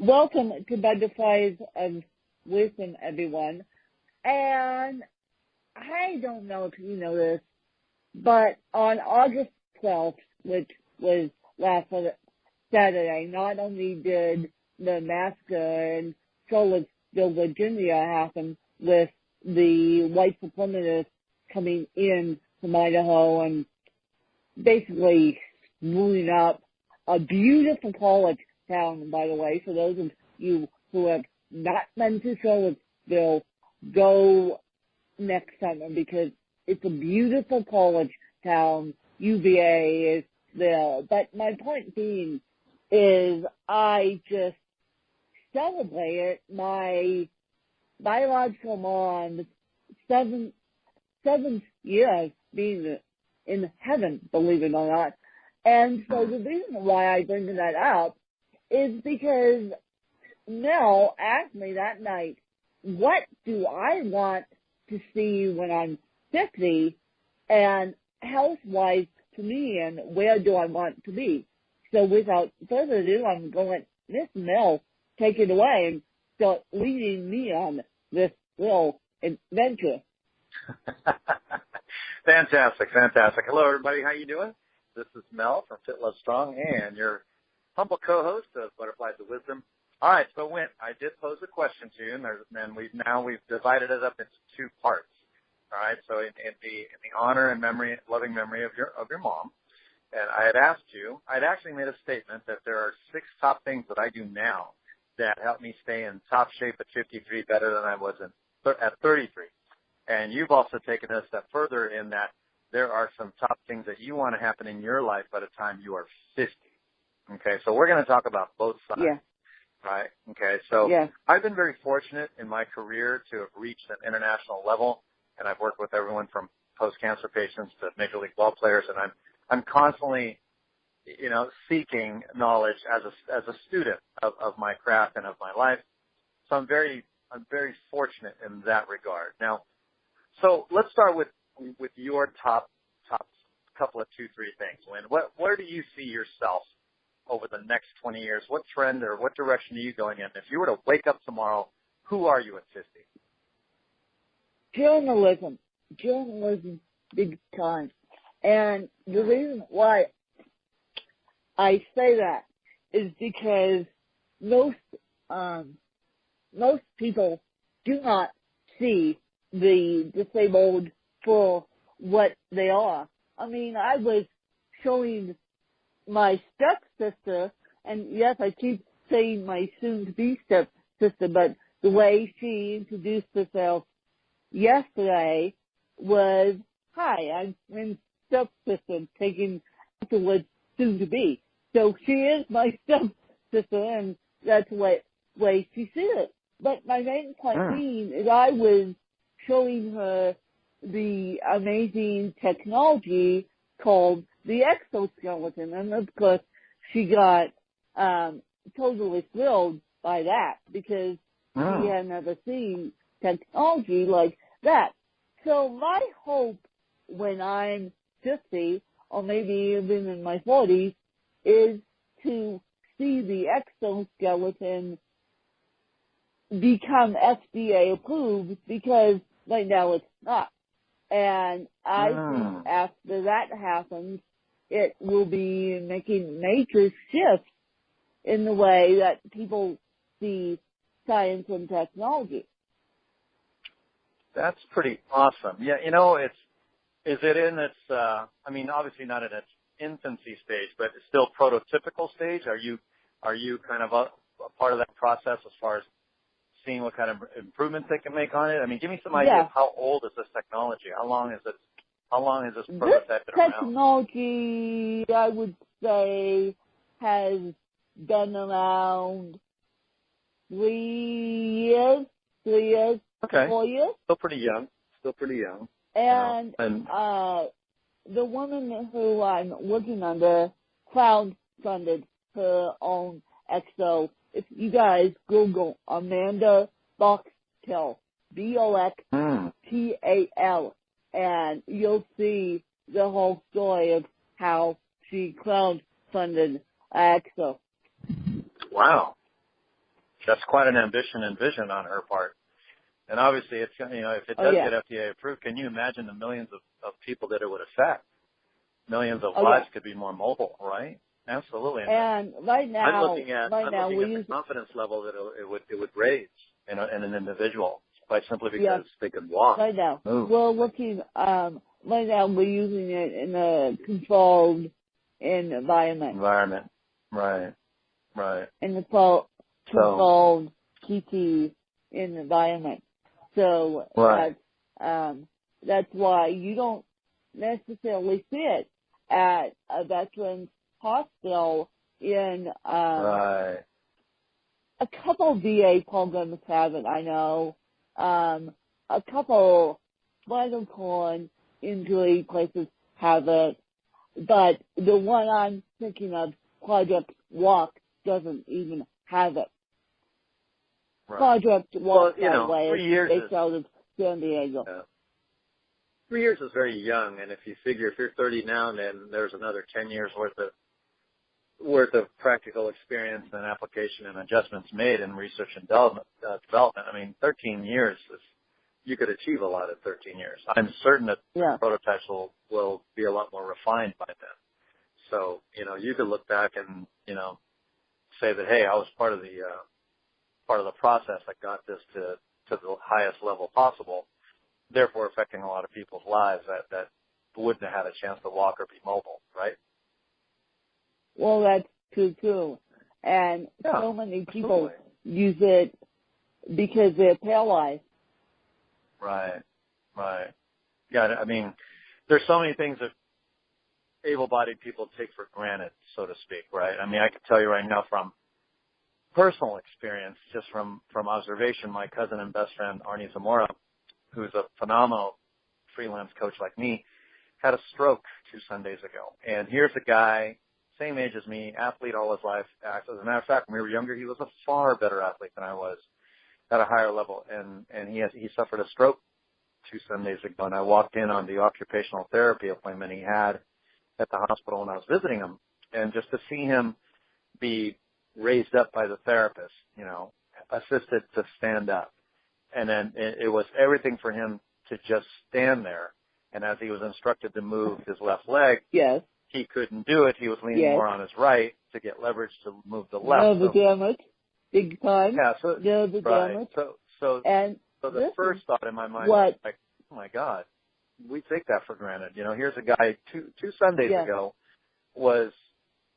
Welcome to Butterflies of Wisdom, everyone. And I don't know if you know this, but on August 12th, which was last Saturday, not only did the massacre in Charlottesville, Virginia happen with the white supremacists coming in from Idaho and basically moving up a beautiful college town, by the way. For those of you who have not been to Charlottesville, go next summer because it's a beautiful college town. UVA is there. But my point being is I just celebrated my biological mom's seventh year being in heaven, believe it or not. And so the reason why I bring that up is because Mel asked me that night, what do I want to see when I'm 50 and health-wise to me, and where do I want to be? So without further ado, I'm going to let Miss Mel take it away and start leading me on this little adventure. Fantastic. Hello, everybody. How you doing? This is Mel from Fit Love Strong and your humble co-host of Butterflies of Wisdom. All right, so I did pose a question to you, and we've divided it up into two parts. All right, so in the honor and loving memory of your mom, and I had asked you, I'd actually made a statement that there are 6 top things that I do now that help me stay in top shape at 53 better than I was at 33. And you've also taken it a step further in that there are some top things that you want to happen in your life by the time you are 50. Okay, so we're going to talk about both sides. Yeah. Right? Okay, so yeah. I've been very fortunate in my career to have reached an international level, and I've worked with everyone from post-cancer patients to Major League ball players, and I'm constantly, seeking knowledge as a student of my craft and of my life. So I'm very fortunate in that regard. Now, so let's start with your top couple of 2-3 things, Lynn. Where do you see yourself over the next 20 years? What trend or what direction are you going in? If you were to wake up tomorrow, who are you at 50? Journalism, big time. And the reason why I say that is because most people do not see the disabled for what they are. I mean, I was showing my stepsister, and yes, I keep saying my soon-to-be stepsister, but the way she introduced herself yesterday was, hi, I'm my stepsister, taking afterwards soon-to-be. So she is my stepsister, and that's the way she sees it. But my main point being is I was showing her the amazing technology called the exoskeleton, and of course she got totally thrilled by that because she had never seen technology like that. So my hope when I'm 50 or maybe even in my 40s is to see the exoskeleton become FDA approved, because right now it's not. And I think after that happens, it will be making major shifts in the way that people see science and technology. That's pretty awesome. Yeah, is it in its, obviously not in its infancy stage, but it's still prototypical stage? Are you kind of a part of that process as far as seeing what kind of improvements they can make on it? I mean, give me some idea of how old is this technology? How long is this prototype been around? This technology, I would say, has been around 3 years, okay. 4 years. Still pretty young. And the woman who I'm working under crowdfunded her own exo. If you guys Google Amanda Boxtel, Boxtal, and you'll see the whole story of how she crowdfunded exo. Wow. That's quite an ambition and vision on her part. And obviously, it's, if it does get FDA approved, can you imagine the millions of people that it would affect? Millions of lives could be more mobile, right? Absolutely. And right now, I'm looking at the confidence level that it would raise in an individual by simply because they could walk. Right now, move. we're looking. Right now, we're using it in a controlled environment. Right. In the controlled TT environment. So that's why you don't necessarily see it at a veterans hospital in a couple VA programs have it, I know. A couple spinal cord injury places have it, but the one I'm thinking of, Project Walk, doesn't even have it. Right. Project Walk, that way, 3 years based out of San Diego. 3 years is very young, and if you figure if you're 30 now, then there's another 10 years worth of practical experience and application and adjustments made in research and development. I mean, 13 years you could achieve a lot in 13 years. I'm certain that prototypes will be a lot more refined by then. So, you could look back and, say that, hey, I was part of the process that got this to the highest level possible, therefore affecting a lot of people's lives that wouldn't have had a chance to walk or be mobile, right? Well, that's true too. And so many people use it because they're paralyzed. Right. Yeah, I mean, there's so many things that able-bodied people take for granted, so to speak, right? I mean, I can tell you right now from personal experience, just from observation, my cousin and best friend, Arnie Zamora, who's a phenomenal freelance coach like me, had a stroke 2 Sundays ago. And here's a guy, same age as me, athlete all his life. As a matter of fact, when we were younger, he was a far better athlete than I was at a higher level. And he suffered a stroke 2 Sundays ago. And I walked in on the occupational therapy appointment he had at the hospital when I was visiting him. And just to see him be raised up by the therapist, assisted to stand up. And then it was everything for him to just stand there. And as he was instructed to move his left leg, he couldn't do it. He was leaning more on his right to get leverage to move the left. No, the damage, big time. Yeah, so the damage. So the first thought in my mind was like, oh my God, we take that for granted. Here's a guy two Sundays ago was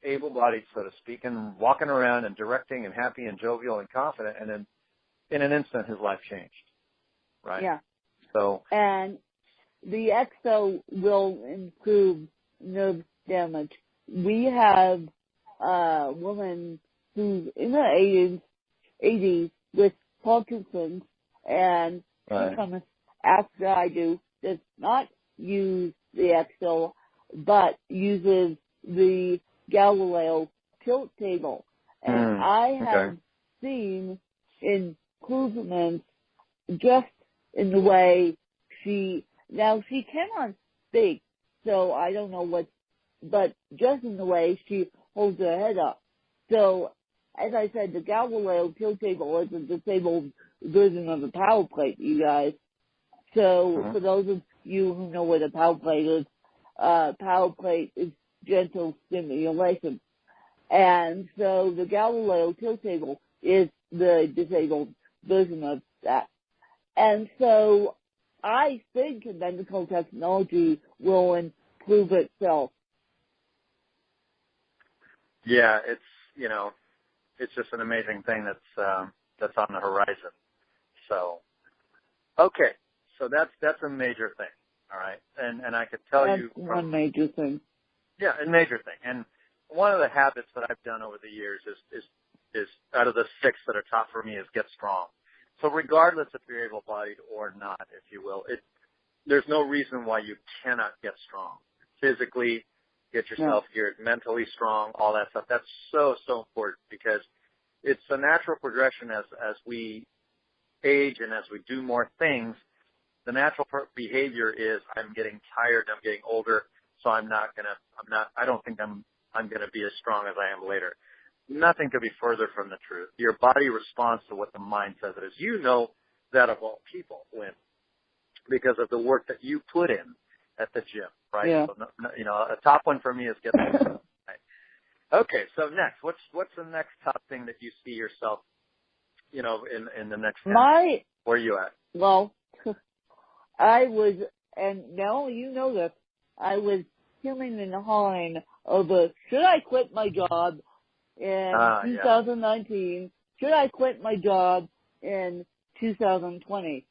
able-bodied, so to speak, and walking around and directing and happy and jovial and confident, and then in an instant his life changed. Right? Yeah. So and the ekso will improve nerve damage. We have a woman who's in her 80s with Parkinson's, and she comes after I do, does not use the ekso, but uses the Galileo tilt table. And I have seen improvements just in the way she cannot speak, so I don't know but just in the way she holds her head up. So, as I said, the Galileo tilt table is a disabled version of the power plate, you guys. So, for those of you who know what a power plate is gentle stimulation. And so the Galileo tilt table is the disabled version of that. And so I think medical technology will improve itself. Yeah, it's just an amazing thing that's on the horizon. So, okay, so that's a major thing, all right. And I could tell you one major thing. Yeah, a major thing. And one of the habits that I've done over the years is out of the 6 that are top for me is get strong. So regardless if you're able-bodied or not, if you will, there's no reason why you cannot get strong. Physically, get yourself geared, mentally strong, all that stuff. That's so important because it's a natural progression as we age and as we do more things. The natural behavior is I'm getting tired, I'm getting older, so I don't think I'm going to be as strong as I am later. nothing could be further from the truth. Your body responds to what the mind says it is. You know that of all people, Lynn, because of the work that you put in at the gym, right? Yeah. So, a top one for me is get the gym, right? Okay, so next, what's the next top thing that you see yourself, in the next 10? Where are you at? Well, I was, and now you know this, I was hemming and hawing over, should I quit my job in 2019? Yeah. Should I quit my job in 2020?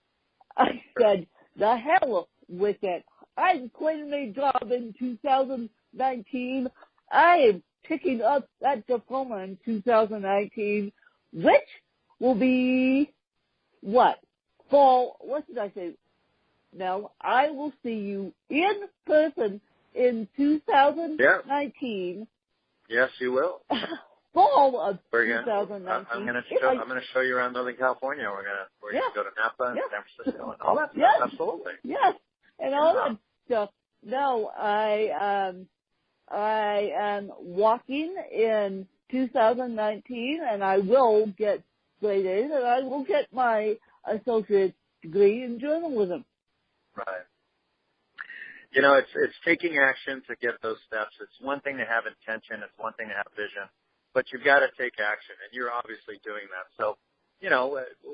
I said, the hell with it. I'm quitting my job in 2019. I am picking up that diploma in 2019, which will be what? Fall, what did I say? No, I will see you in person in 2019. Yes, you will. Fall of 2019. I'm gonna show you around Northern California. We're gonna go to Napa and San Francisco and all that stuff. Yes. Absolutely. Yes, and all that stuff. No, I am walking in 2019, and I will get graded, and I will get my associate's degree in journalism. Right. It's taking action to get those steps. It's one thing to have intention. It's one thing to have vision. But you've got to take action, and you're obviously doing that. So,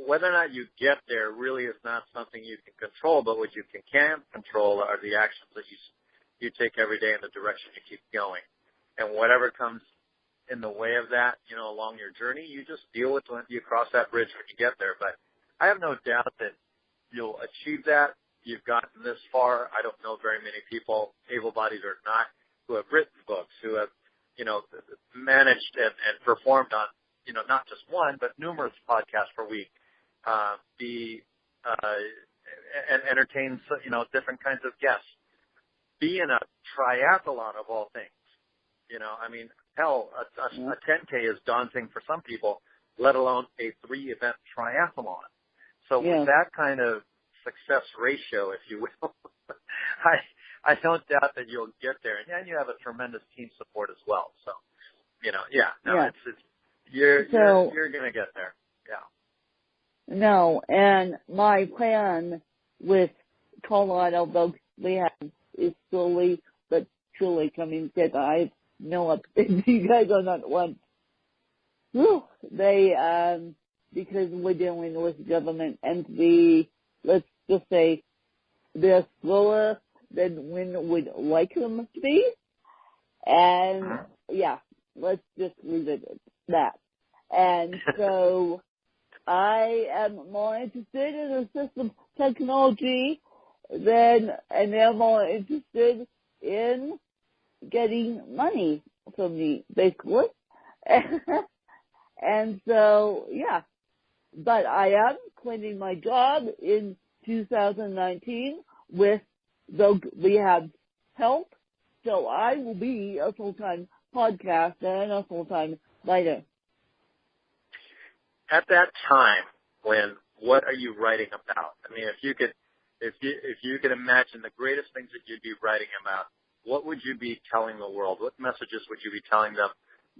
whether or not you get there really is not something you can control, but what you can control are the actions that you take every day in the direction you keep going. And whatever comes in the way of that, along your journey, you just deal with when you cross that bridge when you get there. But I have no doubt that you'll achieve that. You've gotten this far. I don't know very many people, able-bodied or not, who have written books, who have, managed and performed on, not just one, but numerous podcasts per week, and entertain, different kinds of guests. Be in a triathlon of all things. Hell, a 10K is daunting for some people, let alone a 3-event triathlon. So with that kind of success ratio, if you will, I don't doubt that you'll get there. And you have a tremendous team support as well. So, you're going to get there. Yeah. No, and my plan with Colorado Vogue we have is slowly but surely coming together. I know you guys are not one. They, because we're dealing with government entities, let's just say they're slower than when we'd like them to be. And let's just leave it at that. And so I am more interested in assistive technology and they're more interested in getting money from me, basically. And so, but I am quitting my job in 2019 with we have help, so I will be a full-time podcaster and a full-time writer. At that time, what are you writing about? I mean, if you could imagine the greatest things that you'd be writing about, what would you be telling the world? What messages would you be telling them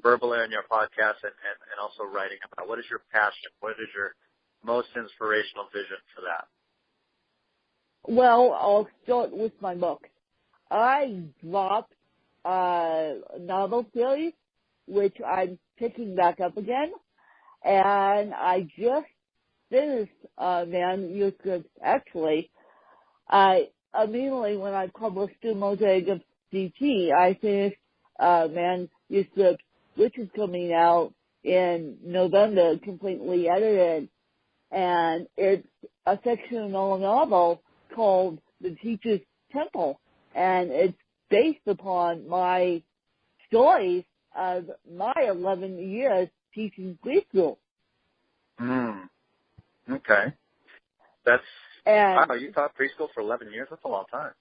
verbally on your podcast and also writing about? What is your passion? What is your most inspirational vision for that? Well, I'll start with my book. I dropped a novel series, which I'm picking back up again, and I just finished manuscript. Actually, I immediately when I published The Mosaic of DT, I finished manuscript, which is coming out in November, completely edited, and it's a fictional novel called The Teacher's Temple, and it's based upon my stories of my 11 years teaching preschool. Okay. Wow, you taught preschool for 11 years? That's a long time.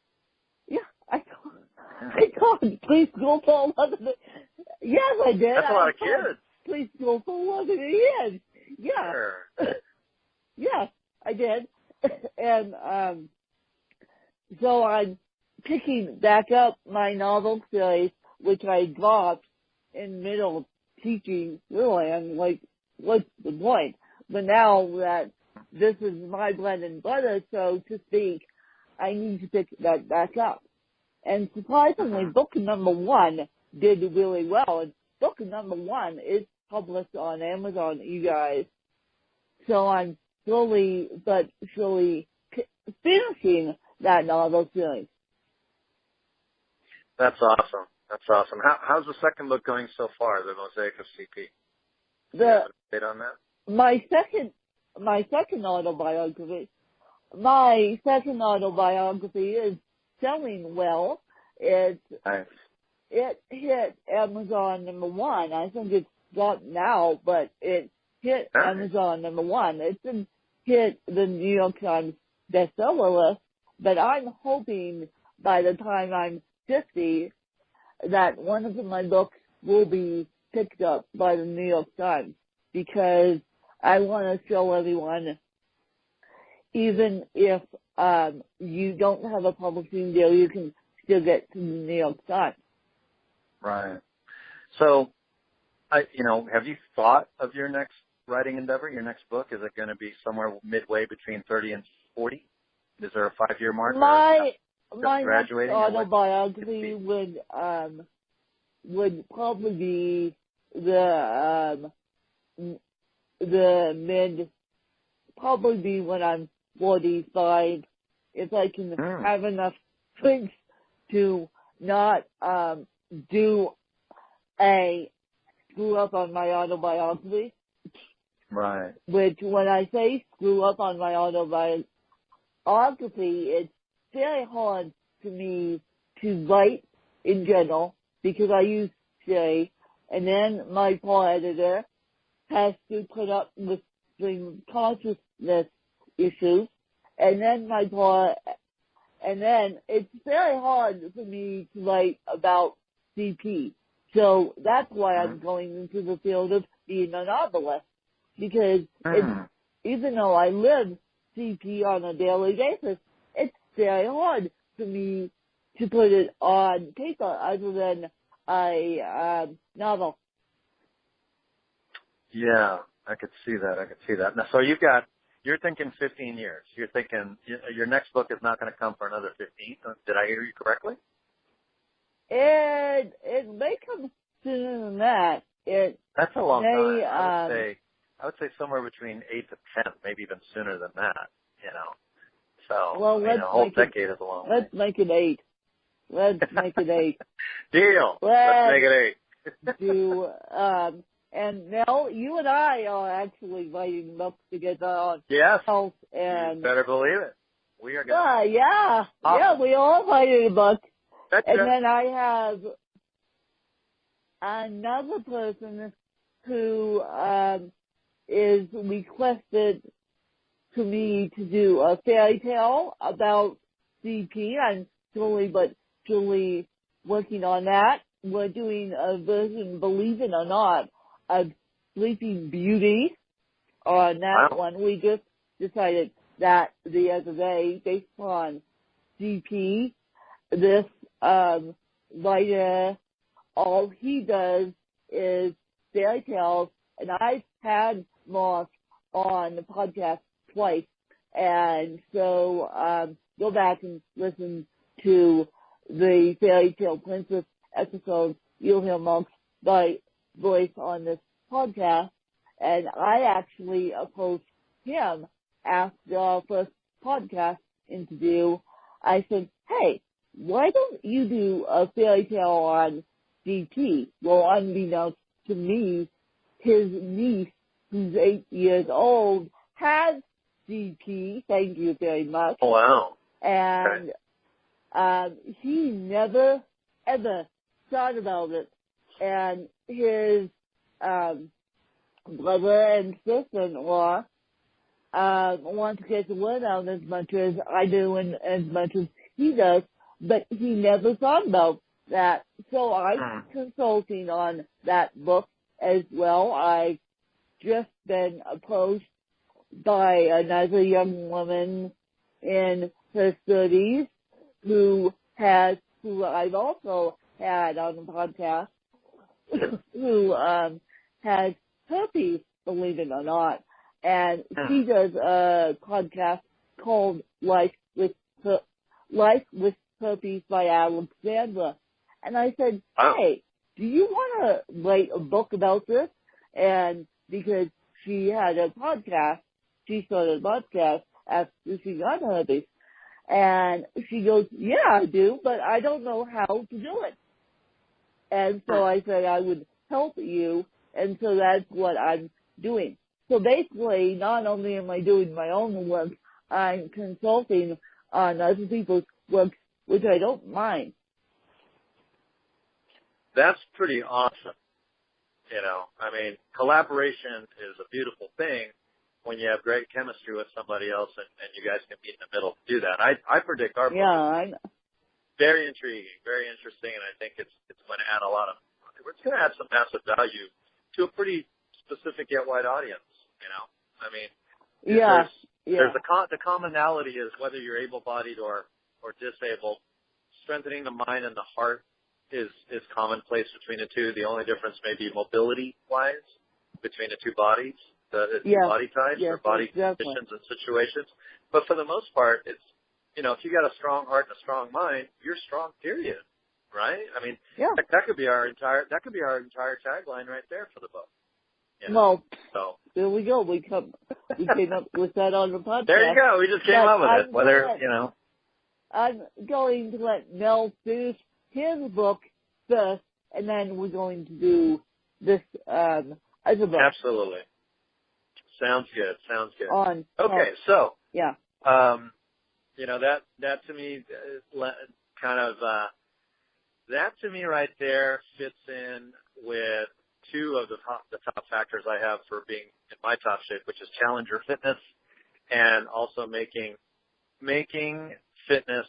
Yeah, I taught preschool for 11 years. Yes, I did. That's a lot of kids. Preschool for 11 years. Yeah. Sure. Yes, I did. And so I'm picking back up my novel series, which I dropped in middle of teaching really, and like, what's the point? But now that this is my bread and butter, so to speak, I need to pick that back up. And surprisingly, book number 1 did really well. And book number 1 is published on Amazon, you guys. So I'm slowly but surely finishing that novel series. That's awesome. That's awesome. How's the second book going so far, The Mosaic of CP? Do you have an update on that? My second autobiography is selling well. Nice. It hit Amazon number 1. I think it's dropped now, but it hit Amazon number 1. It didn't hit the New York Times bestseller list, but I'm hoping by the time I'm 50 that one of my books will be picked up by the New York Times, because I want to show everyone, even if you don't have a publishing deal, you can still get to the New York Times. Right. So, have you thought of your next writing endeavor, your next book? Is it going to be somewhere midway between 30 and 40? Is there a 5-year mark? My next autobiography would probably be probably be when I'm 45, if I can have enough drinks to not do a screw up on my autobiography. Right. Which, when I say screw up on my autobiography, it's very hard for me to write in general, because I use Shay, and then my poor editor has to put up with the consciousness issues, and then it's very hard for me to write about CP. So that's why I'm going into the field of being a novelist, because even though I live CP on a daily basis, it's very hard for me to put it on paper other than a novel. Yeah, I could see that. Now, so you're thinking 15 years. You're thinking your next book is not going to come for another 15. Did I hear you correctly? It may come sooner than that. That's a long time. I would say somewhere between 8 to 10, maybe even sooner than that. So a whole decade is a long. Let's make it 8. Let's make it 8. Deal. Let's make it 8. And Mel, you and I are actually writing books together on health, and you better believe it. We are going. Yeah, we all writing a book. That's and then I have another person who is requested to me to do a fairy tale about CP. I'm slowly but surely working on that. We're doing a version, believe it or not, of Sleeping Beauty on that one. We just decided that the other day, based on CP, this writer, all he does is fairy tales, and I've had Moss on the podcast twice, and so go back and listen to the Fairy Tale Princess episode. You'll hear Monk's voice on this podcast, and I actually approached him after our first podcast interview. I said, hey, why don't you do a fairy tale on CP? Well, unbeknownst to me, his niece, who's 8 years old, has CP. Thank you very much. Oh, wow. And he never, ever thought about it. And his brother and sister-in-law want to get the word out as much as I do and as much as he does, but he never thought about that. So I'm consulting on that book as well. I've just been approached by another young woman in her 30s who I've also had on the podcast, who has herpes, believe it or not. And she does a podcast called Life with Herpes by Alexandra. And I said, hey, do you want to write a book about this? And because she had a podcast, she started a podcast after she got herpes. And she goes, yeah, I do, but I don't know how to do it. And so I said I would help you, and so that's what I'm doing. So basically, not only am I doing my own work, I'm consulting on other people's work, which I don't mind. That's pretty awesome. You know, I mean, collaboration is a beautiful thing when you have great chemistry with somebody else and you guys can meet in the middle to do that. I predict our book is very intriguing, very interesting, and I think it's going to add it's going to add some massive value to a pretty specific yet wide audience, you know? I mean, there's the commonality is whether you're able-bodied or disabled, strengthening the mind and the heart is commonplace between the two. The only difference may be mobility-wise between the two bodies, the two body types or body conditions and situations. But for the most part, it's, you know, if you got a strong heart and a strong mind, you're strong, period. Right? I mean, that could be our entire tagline right there for the book. You know? Well, so there we go. We came up with that on the podcast. There you go. We just came up with it. Whether, you know. I'm going to let Mel finish his book first, and then we're going to do this other book. Absolutely. Sounds good. Okay, so you know, that to me kind of that to me right there fits in with two of the top factors I have for being in my top shape, which is challenger fitness and also making fitness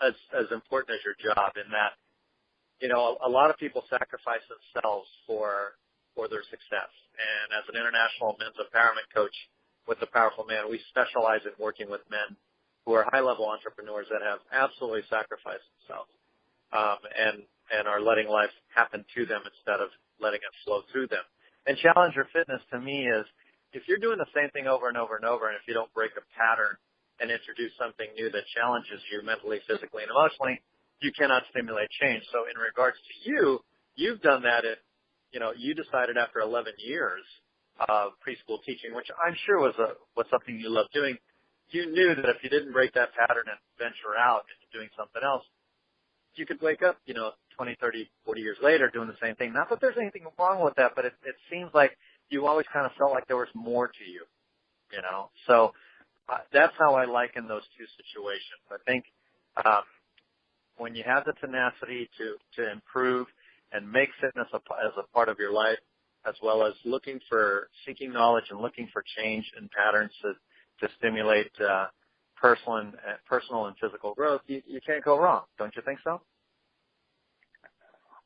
as important as your job, in that, you know, a lot of people sacrifice themselves for their success. And as an international men's empowerment coach with the Powerful Man, we specialize in working with men who are high-level entrepreneurs that have absolutely sacrificed themselves and are letting life happen to them instead of letting it flow through them. And challenger fitness to me is, if you're doing the same thing over and over and over, and if you don't break a pattern and introduce something new that challenges you mentally, physically, and emotionally, you cannot stimulate change. So in regards to you've done that you decided after 11 years of preschool teaching, which I'm sure was something you loved doing. You knew that if you didn't break that pattern and venture out into doing something else, you could wake up, 20, 30, 40 years later doing the same thing. Not that there's anything wrong with that, but it seems like you always kind of felt like there was more to you, So that's how I liken those two situations. I think when you have the tenacity to improve and make fitness as a part of your life, as well as seeking knowledge and looking for change and patterns to stimulate personal and physical growth, you can't go wrong. Don't you think so?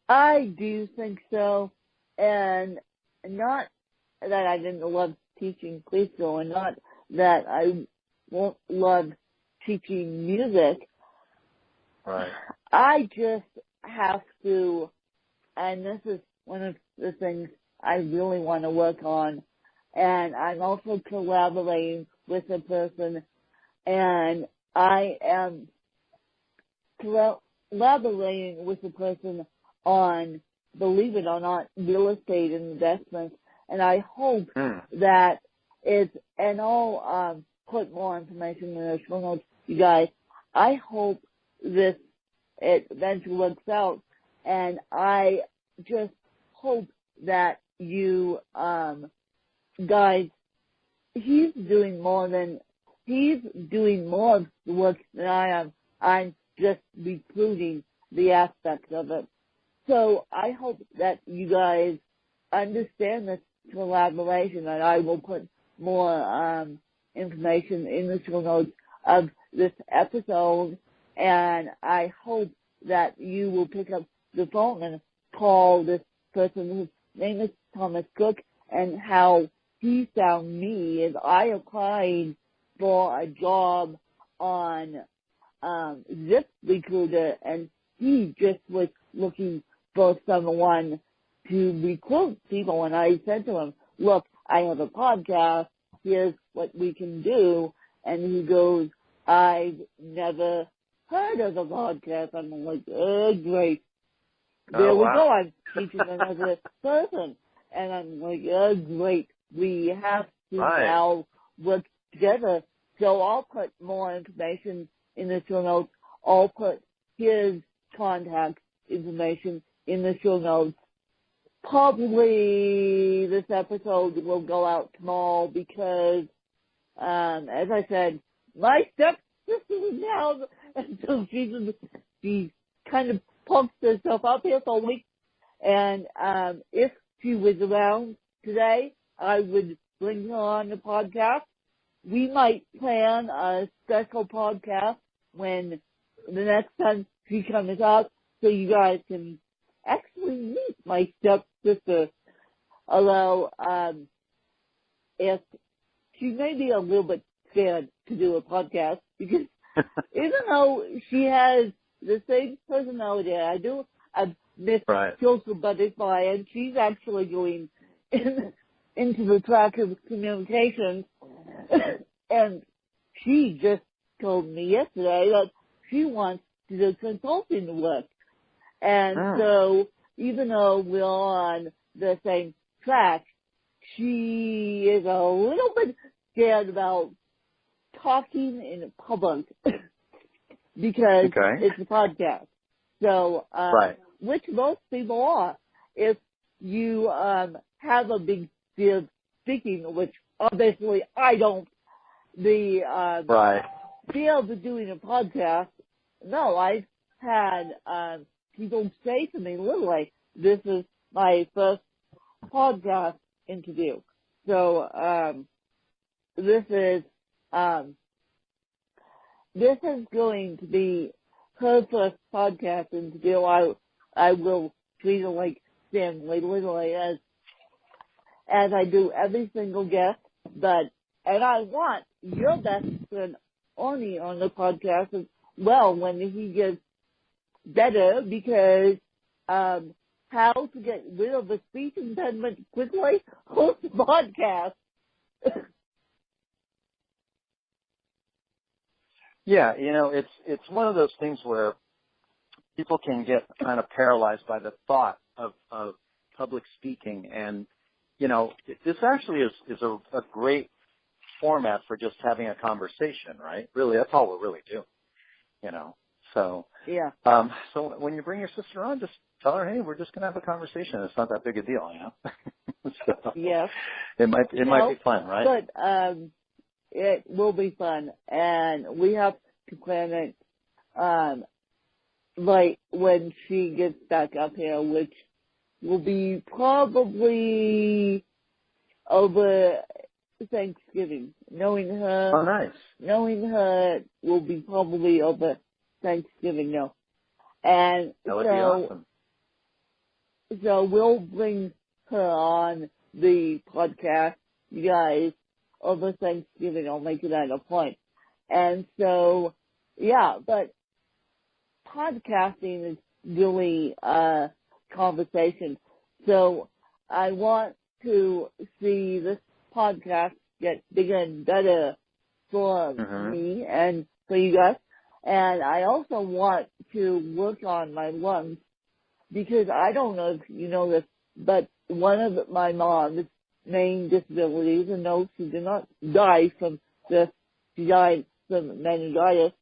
I do think so, and not that I didn't love teaching preschool, and not that I won't love teaching music. Right. I just have to, and this is one of the things I really want to work on, and I'm also collaborating with a person, and I am collaborating with a person on, believe it or not, real estate investments, and I hope that and I'll put more information in the show notes, you guys. I hope it eventually works out, and I just hope that you guys, he's doing more of the work than I am. I'm just recruiting the aspect of it. So I hope that you guys understand this collaboration, and I will put more information in the show notes of this episode, and I hope that you will pick up the phone and call this person whose name is Thomas Cooke, and how he found me is I applied for a job on ZipRecruiter, and he just was looking for someone to recruit people, and I said to him, look, I have a podcast, here's what we can do, and he goes, I've never heard of a podcast. I'm like, oh, great. There we go, I'm teaching another person. And I'm like, oh, great. We have to now work together. So I'll put more information in the show notes. I'll put his contact information in the show notes. Probably this episode will go out tomorrow because, as I said, my stepsister is now, and so she kind of pokes herself up here for a week. And if she was around today, I would bring her on the podcast. We might plan a special podcast when the next time she comes out so you guys can actually meet my stepsister. Although, if she may be a little bit scared to do a podcast because even though she has the same personality I do, I've missed social butterfly, and she's actually going into the track of communications. And she just told me yesterday that she wants to do consulting work. And so even though we're on the same track, she is a little bit scared about talking in public because it's a podcast. So, which most people are. If you have a big fear of speaking, which obviously I don't, the fear of doing a podcast, no, I've had people say to me literally, this is my first podcast interview. So this is going to be her first podcast interview. I will treat her like family, literally, as I do every single guest. And I want your best friend Oni on the podcast as well when he gets better, because how to get rid of a speech impediment quickly? Host a podcast. Yeah, it's one of those things where people can get kind of paralyzed by the thought of public speaking, and this actually is a great format for just having a conversation, right? Really, that's all we're really doing, So yeah. So when you bring your sister on, just tell her, hey, we're just gonna have a conversation. It's not that big a deal, So yes. It might be fun, right? But it will be fun, and we have to plan it like when she gets back up here, which will be probably over Thanksgiving. Knowing her. Oh, nice. Knowing her will be probably over Thanksgiving, no. And that would be awesome. So we'll bring her on the podcast, you guys, over Thanksgiving. I'll make it at a point. And so, yeah, but podcasting is really a conversation. So I want to see this podcast get bigger and better for me and for you guys. And I also want to work on my lungs, because I don't know if you know this, but one of my mom's main disabilities, and no, she did not die from this, she died from meningitis,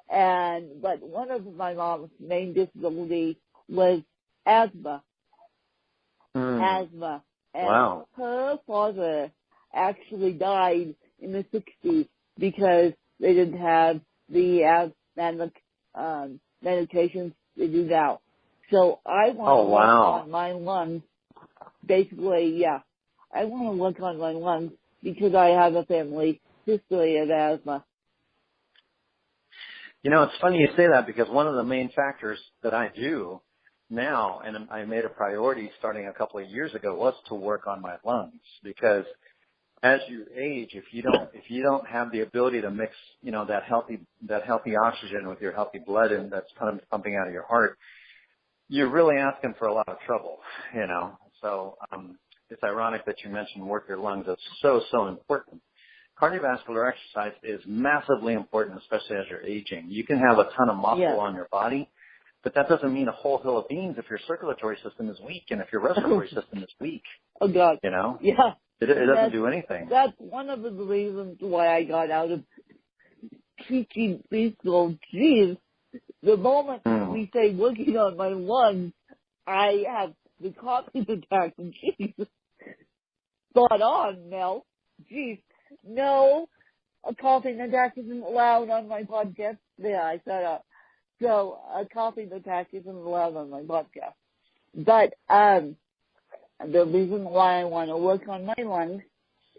but one of my mom's main disabilities was asthma. Asthma. And her father actually died in the 60s because they didn't have the asthmatic medications they do now. So I want to work on my lungs. Basically, yeah. I want to work on my lungs because I have a family history of asthma. It's funny you say that, because one of the main factors that I do now, and I made a priority starting a couple of years ago, was to work on my lungs, because as you age, if you don't have the ability to mix, that healthy oxygen with your healthy blood, and that's kind of pumping out of your heart, you're really asking for a lot of trouble, So it's ironic that you mentioned work your lungs. It's so, so important. Cardiovascular exercise is massively important, especially as you're aging. You can have a ton of muscle on your body, but that doesn't mean a whole hill of beans if your circulatory system is weak and if your respiratory system is weak. Oh, God. You know? Yeah. It doesn't do anything. That's one of the reasons why I got out of teaching preschool. Geez, the moment we say working on my lungs, I have the coughing attack. Geez, spot on, Mel. Geez, no, a coughing attack isn't allowed on my podcast. There, I set up. So a coughing attack isn't allowed on my podcast. But the reason why I want to work on my lungs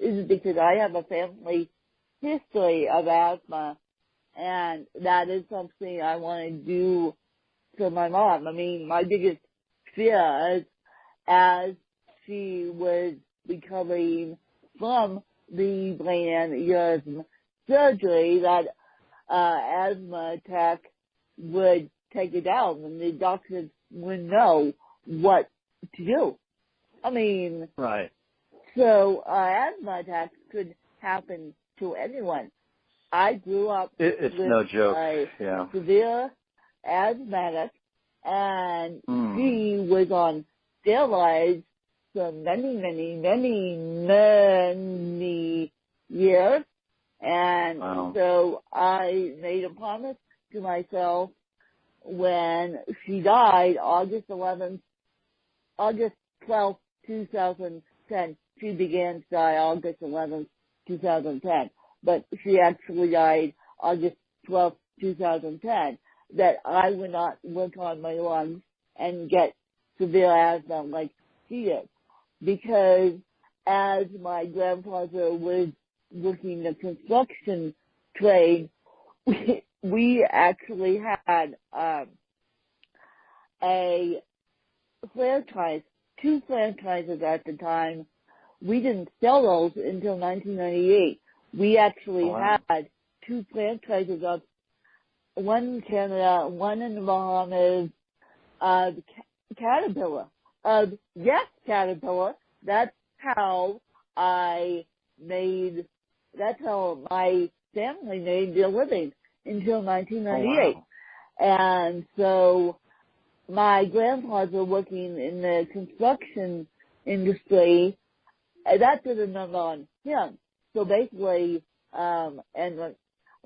is because I have a family history of asthma, and that is something I want to do for my mom. I mean, my biggest fear is as she was recovering from the brain aneurysm surgery that asthma attack would take it down, and the doctors wouldn't know what to do. I mean, right. So asthma attacks could happen to anyone. I grew up it's with no joke. a severe asthmatic, and she was on steroids for many, many, many, many years. And so I made a promise to myself when she died, August 12th, 2010. She began to die August 11th, 2010. But she actually died August 12th, 2010. That I would not work on my lungs and get severe asthma like she did. Because as my grandfather was working the construction trade, we actually had a franchise, 2 franchises at the time. We didn't sell those until 1998. We actually had 2 franchises of one in Canada, one in the Bahamas, Caterpillar. Yes, Caterpillar. That's how that's how my family made their living until 1998. And so my grandfather working in the construction industry, that did a number on him. So basically, and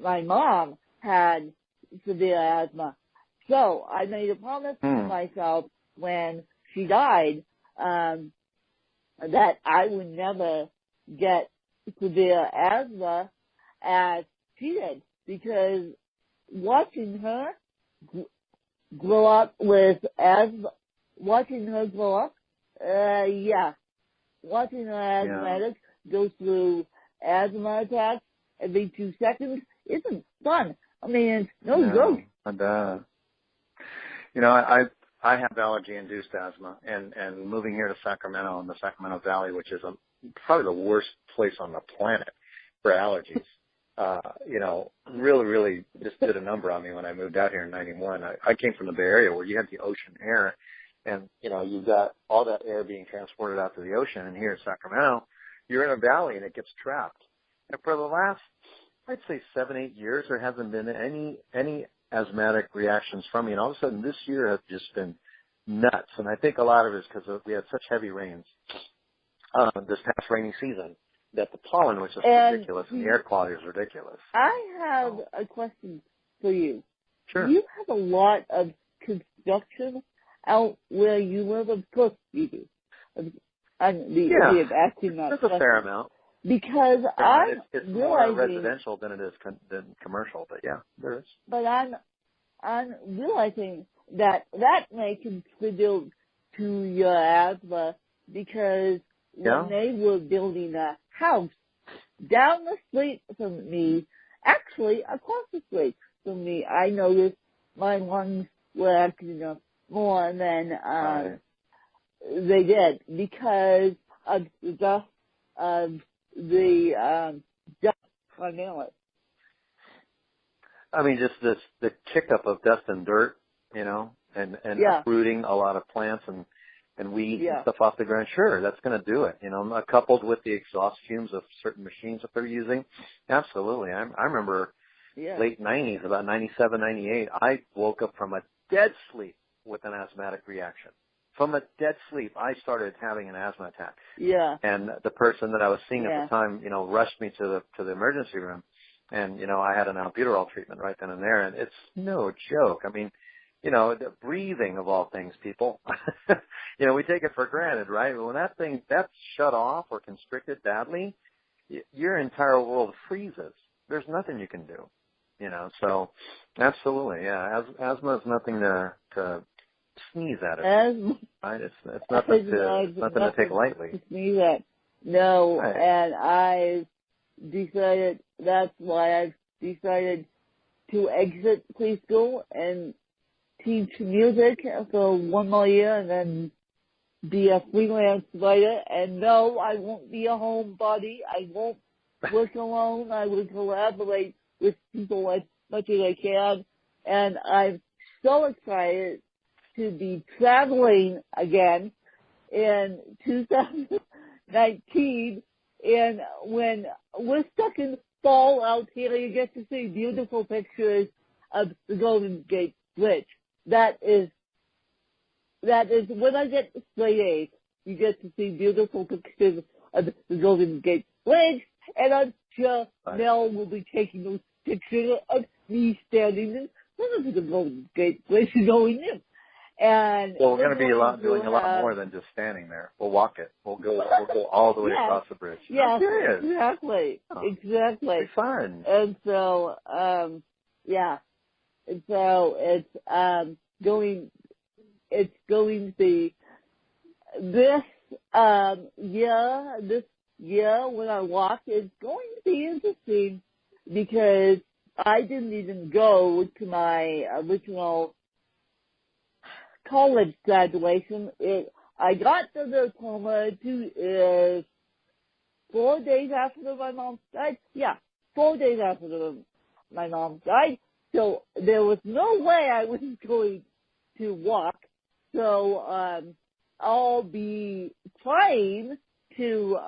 my mom had severe asthma. So I made a promise to myself when she died, that I would never get severe asthma as she did, because watching her grow up with asthma, watching her asthmatic go through asthma attacks every 2 seconds isn't fun. I mean, it's no joke. I bet. You know, I have allergy-induced asthma, and moving here to Sacramento in the Sacramento Valley, which is probably the worst place on the planet for allergies, you know, really, really just did a number on me when I moved out here in 91. I came from the Bay Area where you have the ocean air, and, you know, you've got all that air being transported out to the ocean, and here in Sacramento, you're in a valley and it gets trapped. And for the last, I'd say 7-8 years, there hasn't been any asthmatic reactions from me, and all of a sudden this year has just been nuts. And I think a lot of it is because we had such heavy rains this past rainy season that the pollen was just ridiculous and the air quality is ridiculous. I have a question for you. Sure. You have a lot of construction out where you live. Of course you do. There's a fair amount. Because it's more residential than it is than commercial, but yeah, there is. But I'm realizing that may contribute to your asthma, because when they were building a house down the street from me, actually across the street from me, I noticed my lungs were acting up more than they did because of the dust of the dust primarily. I mean, just the kick up of dust and dirt, you know, and uprooting a lot of plants, and and weed and Yeah. stuff off the ground, sure, that's going to do it. You know, coupled with the exhaust fumes of certain machines that they're using, absolutely. I remember late 90s, about 97, 98, I woke up from a dead sleep with an asthmatic reaction. From a dead sleep, I started having an asthma attack. Yeah. And the person that I was seeing at the time, you know, rushed me to the emergency room. And, you know, I had an albuterol treatment right then and there. And it's no joke. I mean, you know, the breathing of all things, people. You know, we take it for granted, right? But when that's shut off or constricted badly, your entire world freezes. There's nothing you can do, you know. So, absolutely, yeah. Asthma is nothing to sneeze at it. Right? It's nothing to take lightly. To sneeze at. No, right. And I decided that's why I've decided to exit preschool and teach music for one more year and then be a freelance writer. And no, I won't be a homebody. I won't work alone. I will collaborate with people as much as I can. And I'm so excited to be traveling again in 2019. And when we're stuck in fall out here, you get to see beautiful pictures of the Golden Gate Bridge. That is when I get straight A's, you get to see beautiful pictures of the Golden Gate Bridge, and I'm sure Mel will be taking those pictures of me standing in front of the Golden Gate Bridge going in. And well, we're going to be doing a lot more than just standing there. We'll walk it. We'll go all the way across the bridge. Yeah, exactly. Exactly. It's fun. And so, And so it's going to be this year when I walk, it's going to be interesting because I didn't even go to my original college graduation. I got the diploma 4 days after my mom died. Yeah, 4 days after my mom died. So there was no way I was going to walk. So I'll be trying to,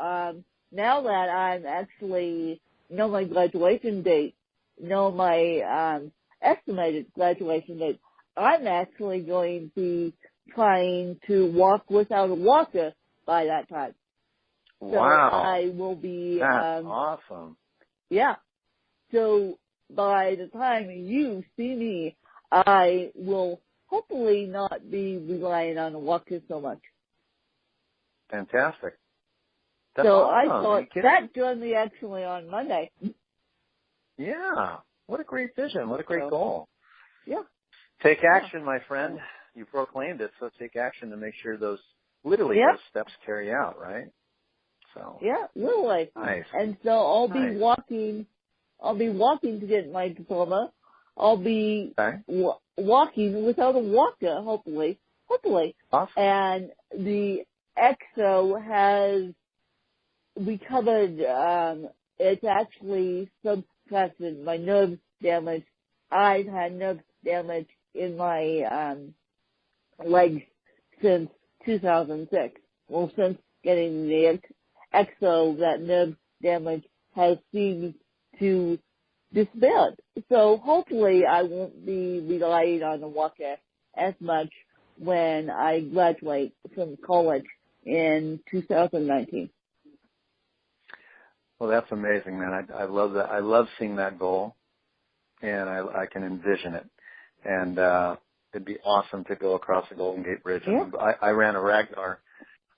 now that I'm actually know my graduation date, know my estimated graduation date, I'm actually going to be trying to walk without a walker by that time. So wow. I will be... That's awesome. Yeah. So by the time you see me, I will hopefully not be relying on a walker so much. Fantastic. That's so awesome. I thought that joined me actually on Monday. Yeah. What a great vision. What a great goal. Yeah. Take action, my friend. You proclaimed it, so take action to make sure those those steps carry out, right? So yeah, literally. Nice. And so I'll be walking to get my diploma. I'll be walking without a walker, hopefully. Awesome. And the ekso has recovered, it's actually subtracted my nerve damage. I've had nerve damage in my legs since 2006. Well, since getting the ekso, that nerve damage has seemed to disappear. So hopefully I won't be relying on the walker as much when I graduate from college in 2019. Well, that's amazing, man. I love that. I love seeing that goal, and I can envision it. And it'd be awesome to go across the Golden Gate Bridge. Yeah. I ran a Ragnar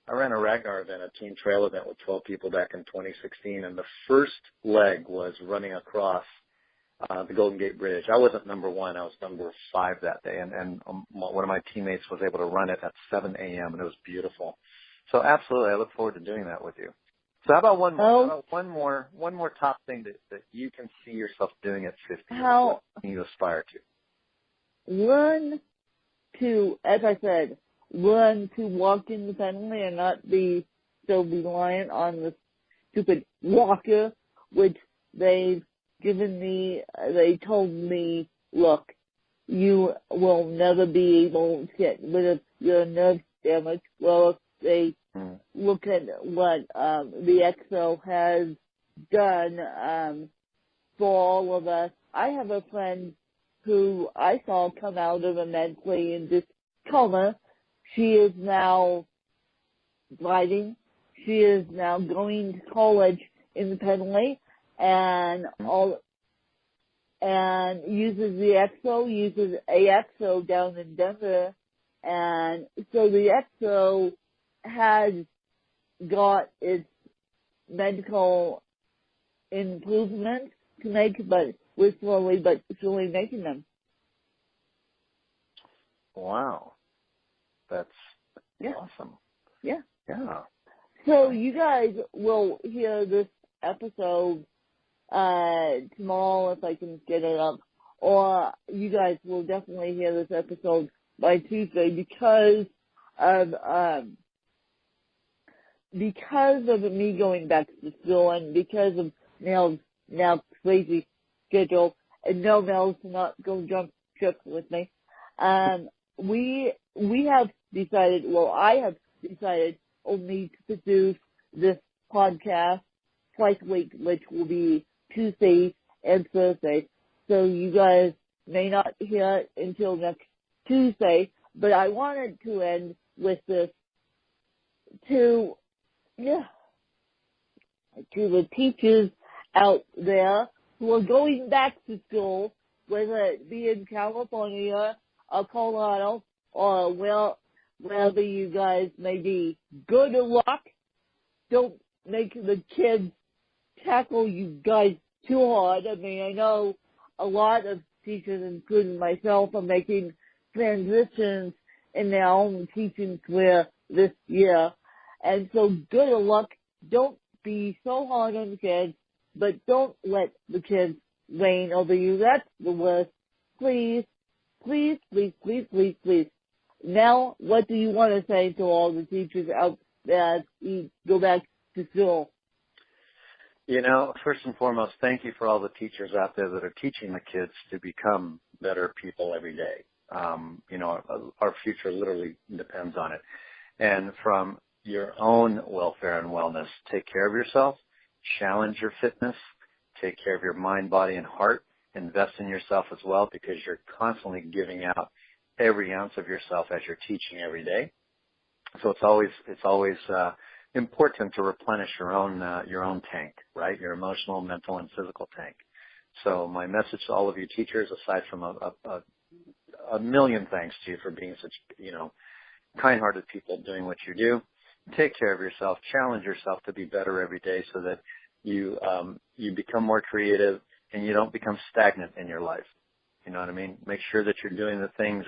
event, a team trail event with 12 people back in 2016, and the first leg was running across the Golden Gate Bridge. I wasn't number one. I was number 5 that day, and one of my teammates was able to run it at 7 a.m., and it was beautiful. So absolutely, I look forward to doing that with you. So how about one more top thing that you can see yourself doing at 50? What you aspire to? Learn to, as I said, learn to walk independently and not be so reliant on the stupid walker, which they've given me. They told me, look, you will never be able to get rid of your nerve damage. Well, if they look at what the EXO has done for all of us. I have a friend who I saw come out of a mentally induced coma. She is now writing. She is now going to college independently and uses the EXO, uses a EXO down in Denver. And so the EXO has got its medical improvements to make, but we're slowly but surely making them. Wow. That's awesome. Yeah. Yeah. So you guys will hear this episode tomorrow if I can get it up, or you guys will definitely hear this episode by Tuesday because of me going back to school and because of Mel's now crazy schedule, and no, Mel's not going to jump ship with me. We have decided, well, I have decided only to produce this podcast twice a week, which will be Tuesday and Thursday. So you guys may not hear it until next Tuesday, but I wanted to end with this to the teachers out there who are going back to school, whether it be in California or Colorado or wherever you guys may be. Good luck. Don't make the kids tackle you guys too hard. I mean, I know a lot of teachers, including myself, are making transitions in their own teaching career this year. And so good luck. Don't be so hard on the kids, but don't let the kids reign over you. That's the worst. Please, please, please, please, please, please. Now, what do you want to say to all the teachers out there as we go back to school? You know, first and foremost, thank you for all the teachers out there that are teaching the kids to become better people every day. You know, our future literally depends on it. And from your own welfare and wellness, take care of yourself, challenge your fitness, take care of your mind, body, and heart, invest in yourself as well because you're constantly giving out every ounce of yourself as you're teaching every day. So it's always important to replenish your own tank, right? Your emotional, mental, and physical tank. So my message to all of you teachers, aside from a million thanks to you for being such, kind-hearted people doing what you do, take care of yourself, challenge yourself to be better every day so that you become more creative and you don't become stagnant in your life. You know what I mean? Make sure that you're doing the things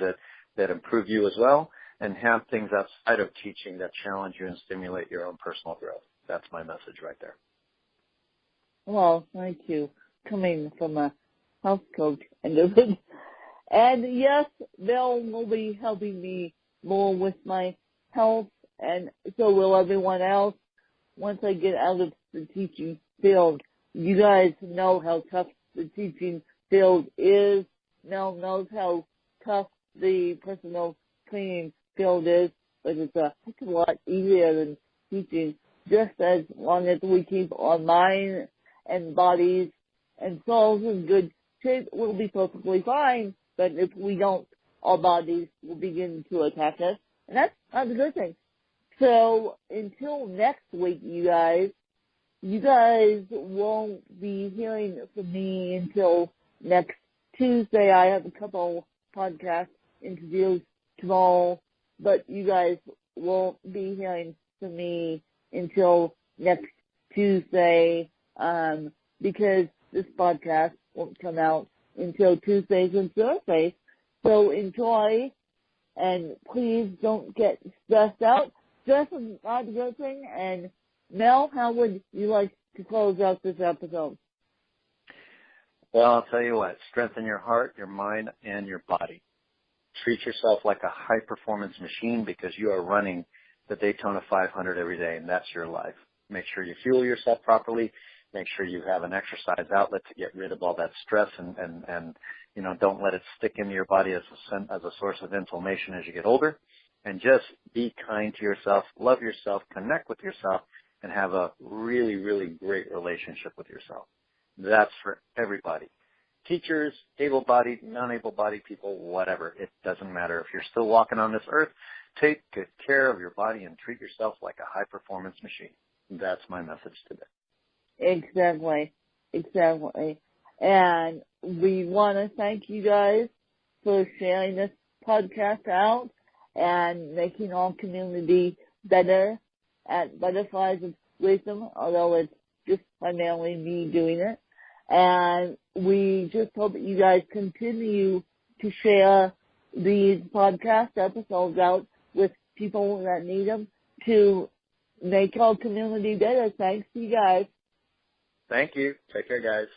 that improve you as well, and have things outside of teaching that challenge you and stimulate your own personal growth. That's my message right there. Well, thank you. Coming from a health coach and yes, Mel will be helping me more with my health, and so will everyone else once I get out of the teaching field. You guys know how tough the teaching field is. Mel knows how tough the personal training field is, but it's a heck of a lot easier than teaching, just as long as we keep our mind and bodies and souls in good shape, we'll be perfectly fine. But if we don't, our bodies will begin to attack us, and that's not a good thing. So until next week, you guys won't be hearing from me until next Tuesday. I have a couple podcast interviews tomorrow, but you guys won't be hearing from me until next Tuesday, because this podcast won't come out until Tuesdays and Thursdays. So enjoy, and please don't get stressed out. Stress is not a good thing. And Mel, how would you like to close out this episode? Well, I'll tell you what, strengthen your heart, your mind, and your body. Treat yourself like a high-performance machine because you are running the Daytona 500 every day, and that's your life. Make sure you fuel yourself properly. Make sure you have an exercise outlet to get rid of all that stress, and don't let it stick into your body as a source of inflammation as you get older. and just be kind to yourself, love yourself, connect with yourself, and have a really, really great relationship with yourself. That's for everybody. Teachers, able-bodied, non-able-bodied people, whatever. It doesn't matter. If you're still walking on this earth, take good care of your body and treat yourself like a high-performance machine. That's my message today. Exactly. And we want to thank you guys for sharing this podcast out and making our community better at Butterflies of Wisdom, although it's just primarily me doing it. And we just hope that you guys continue to share these podcast episodes out with people that need them to make our community better. Thanks to you guys. Thank you. Take care, guys.